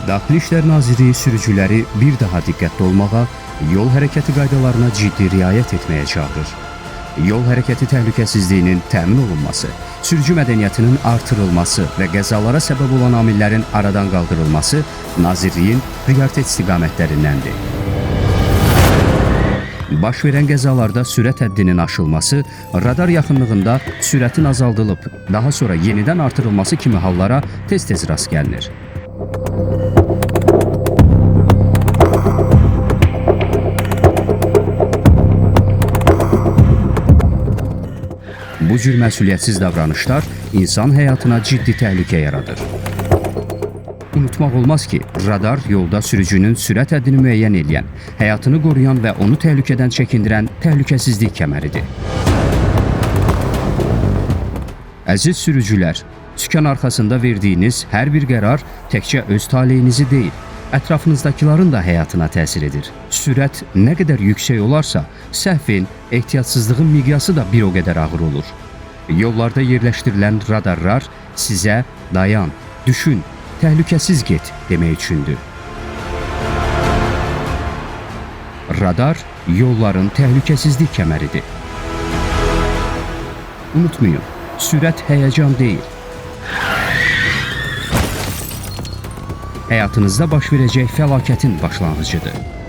Daxili İşlər Nazirliyi sürücüləri bir daha diqqətli olmağa, yol hərəkəti qaydalarına ciddi riayət etməyə çağırır. Yol hərəkəti təhlükəsizliyinin təmin olunması, sürücü mədəniyyətinin artırılması və qəzalara səbəb olan amillərin aradan qaldırılması Nazirliyin prioritet istiqamətlərindəndir. Baş verən qəzalarda sürət həddinin aşılması, radar yaxınlığında sürətin azaldılıb, daha sonra yenidən artırılması kimi hallara tez-tez rast gəlinir. Bu cür məsuliyyətsiz davranışlar insan həyatına ciddi təhlükə yaradır. Unutmaq olmaz ki, radar yolda sürücünün sürət həddini müəyyən edən, həyatını qoruyan və onu təhlükədən çəkindirən təhlükəsizlik kəməridir. Əziz sürücülər, sükan arxasında verdiyiniz hər bir qərar təkcə öz taleyinizi deyil, ətrafınızdakıların da həyatına təsir edir. Sürət nə qədər yüksək olarsa, səhvin, ehtiyatsızlığın miqyası da bir o qədər ağır olur. Yollarda yerləşdirilən radarlar sizə dayan, düşün, təhlükəsiz get demək üçündür. Radar yolların təhlükəsizlik kəməridir. Unutmayın, sürət həyəcan deyil. Həyatınızda baş verəcək fəlakətin başlanğıcıdır.